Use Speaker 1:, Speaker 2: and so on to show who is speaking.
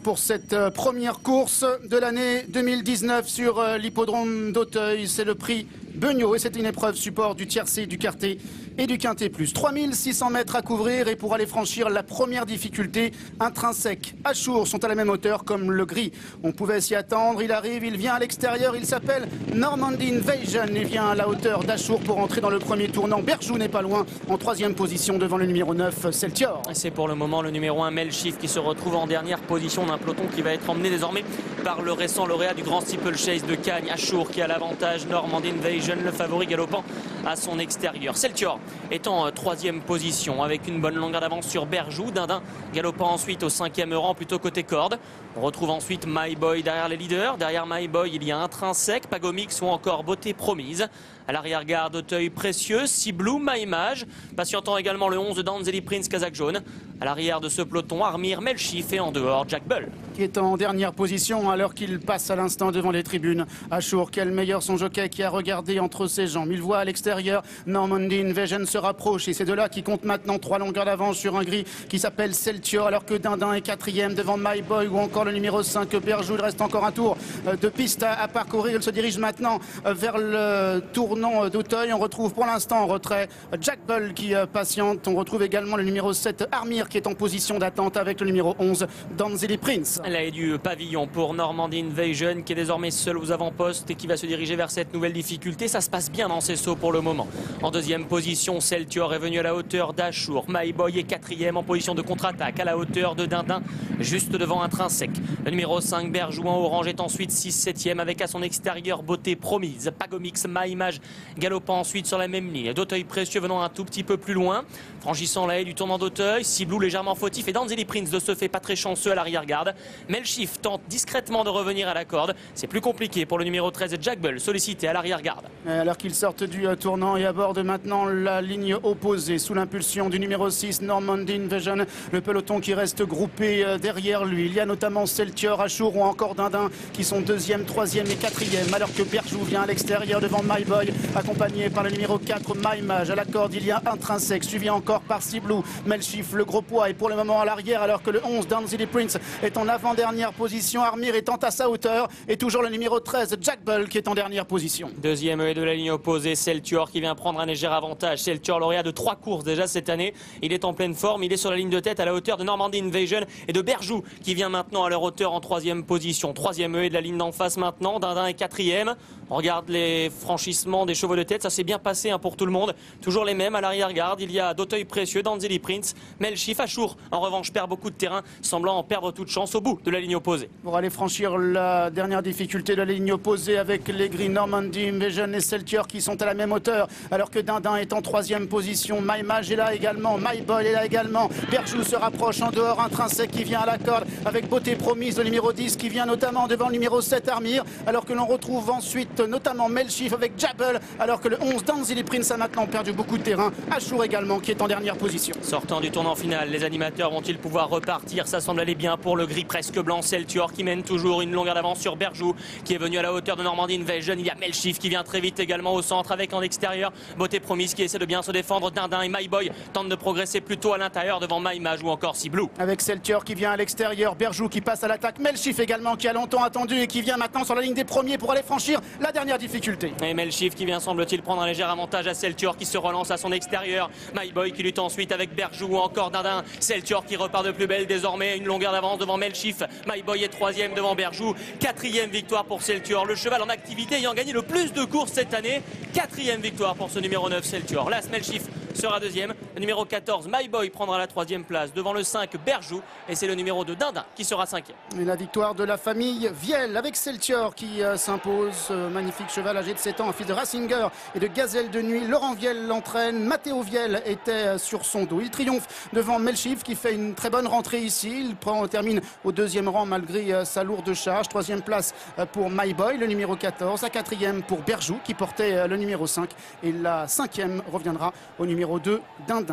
Speaker 1: Pour cette première course de l'année 2019 sur l'hippodrome d'Auteuil. C'est le prix Beugnot et c'est une épreuve support du tiercé, du quarté et du quinté plus. 3600 mètres à couvrir et pour aller franchir la première difficulté, Intrinsèque, Achour sont à la même hauteur comme le gris. On pouvait s'y attendre, il arrive, il vient à l'extérieur, il s'appelle Normandy Invasion et vient à la hauteur d'Achour pour entrer dans le premier tournant. Berjou n'est pas loin en troisième position devant le numéro 9, Celtior.
Speaker 2: C'est pour le moment le numéro 1, Melchief, qui se retrouve en dernière position d'un peloton qui va être emmené désormais par le récent lauréat du Grand Steeplechase de Cagnes, Achour, qui a l'avantage. Normandy Invasion, le favori galopant à son extérieur. Celtior est en troisième position avec une bonne longueur d'avance sur Berjou. Dindin galopant ensuite au cinquième rang, plutôt côté corde. On retrouve ensuite My Boy derrière les leaders. Derrière My Boy, il y a Intrinsèque, Pagomix ou encore Beauté Promise. À l'arrière-garde, Auteuil Précieux, Ciblou, Maïmage. Patientant également le 11 Danzeli Prince, Kazakh Jaune. À l'arrière de ce peloton, Armir, Melchief et en dehors, Jack Bull.
Speaker 1: Qui est en dernière position alors qu'il passe à l'instant devant les tribunes. Achour, quel meilleur son jockey qui a regardé entre ses jambes. Il voit à l'extérieur Normandy Invasion se rapproche et c'est de là qui compte maintenant 3 longueurs d'avance sur un gris qui s'appelle Celtior, alors que Dindin est quatrième devant My Boy ou encore le numéro 5 Berjou. Il reste encore un tour de piste à parcourir. Il se dirige maintenant vers le tournant d'Auteuil. On retrouve pour l'instant en retrait Jack Bull qui patiente. On retrouve également le numéro 7 Armir qui est en position d'attente avec le numéro 11 Danzeli Prince.
Speaker 2: Là est du pavillon pour Normandy Invasion qui est désormais seul aux avant-postes et qui va se diriger vers cette nouvelle difficulté. Ça se passe bien dans ses sauts pour le moment. En deuxième position, Celtior est venu à la hauteur d'Achour. My Boy est quatrième en position de contre-attaque à la hauteur de Dindin, juste devant Intrinsèque. Le numéro 5 Berjou en orange est ensuite 6-7e avec à son extérieur Beauté Promise. Pagomix, Maïmage galopant ensuite sur la même ligne. D'Auteuil Précieux venant un tout petit peu plus loin. Franchissant la haie du tournant d'Auteuil, Ciblou légèrement fautif et Danzeli Prince de ce fait pas très chanceux à l'arrière-garde. Melchief tente discrètement de revenir à la corde. C'est plus compliqué pour le numéro 13 Jack Bull, sollicité à l'arrière-garde.
Speaker 1: Alors qu'ils sortent du tournant et abordent maintenant la ligne opposée sous l'impulsion du numéro 6 Normandy Invasion. Le peloton qui reste groupé derrière lui. Il y a notamment Celtior, Achour ou encore Dindin qui sont deuxième, troisième et quatrième. Alors que Berjou vient à l'extérieur devant My Boy, accompagné par le numéro 4 Maïmage. À la corde, il y a Intrinsèque, suivi encore par Ciblou. Melchief, le gros poids, est pour le moment à l'arrière, alors que le 11 Danzeli Prince est en avant-dernière position. Armir étant à sa hauteur. Et toujours le numéro 13 Jack Bull qui est en dernière position.
Speaker 2: Deuxième et de la ligne opposée, Celtior qui vient prendre un léger avantage. Celtior, lauréat de 3 courses déjà cette année. Il est en pleine forme, il est sur la ligne de tête à la hauteur de Normandy Invasion et de Berjou qui vient maintenant à leur hauteur en troisième position. Troisième et de la ligne d'en face maintenant. Dindin est quatrième. On regarde les franchissements des chevaux de tête, ça s'est bien passé pour tout le monde. Toujours les mêmes à l'arrière-garde. Il y a d'Auteuil Précieux, Danzeli Prince, Melchief. Achour en revanche perd beaucoup de terrain, semblant en perdre toute chance au bout de la ligne opposée.
Speaker 1: Pour aller franchir la dernière difficulté de la ligne opposée avec les gris Normandy Invasion et Celtior qui sont à la même hauteur, alors que Dindin est en troisième position. Maïmage est là également, My Boy est là également. Berjou se rapproche en dehors, Intrinsèque qui vient à la corde avec Beauté Promise, le numéro 10 qui vient notamment devant le numéro 7 Armir, alors que l'on retrouve ensuite notamment Melchief avec Jabel, alors que le 11 Danzeli Prince a maintenant perdu beaucoup de terrain. Achour également qui est en dernière position.
Speaker 2: Sortant du tournant final, les animateurs vont-ils pouvoir repartir? Ça semble aller bien pour le gris presque blanc Celtior qui mène toujours une longueur d'avance sur Berjou qui est venu à la hauteur de Normandy Invasion. Il y a Melchief qui vient très vite également au centre avec en extérieur Beauté Promise qui essaie de bien se défendre. Dindin et My Boy tentent de progresser plutôt à l'intérieur devant Maïmage ou encore Ciblou.
Speaker 1: Avec Celtior qui vient à l'extérieur, Berjou qui passe à l'attaque, Melchief également qui a longtemps attendu et qui vient maintenant sur la ligne des premiers pour aller franchir la dernière difficulté.
Speaker 2: Et Melchief qui vient semble-t-il prendre un léger avantage à Celtior qui se relance à son extérieur. My Boy qui lutte ensuite avec Berjou ou encore Dindin. Celtior qui repart de plus belle désormais, une longueur d'avance devant Melchief. My Boy est troisième devant Berjou. Quatrième victoire pour Celtior, le cheval en activité ayant gagné le plus de courses cette année. Quatrième victoire pour ce numéro 9 Celtior. Là, Melchief sera deuxième. Le numéro 14 My Boy prendra la troisième place devant le 5 Berjou. Et c'est le numéro 2 Dindin qui sera cinquième.
Speaker 1: Et la victoire de la famille Viel avec Celtior qui s'impose. Magnifique cheval âgé de 7 ans, un fils de Rassinger et de Gazelle de nuit. Laurent Viel l'entraîne. Mathéo Viel était sur son dos. Il triomphe devant Melchief qui fait une très bonne rentrée ici. Il termine au deuxième rang malgré sa lourde charge. Troisième place pour My Boy, le numéro 14. La quatrième pour Berjou qui portait le numéro 5. Et la cinquième reviendra au numéro 2 Dindin.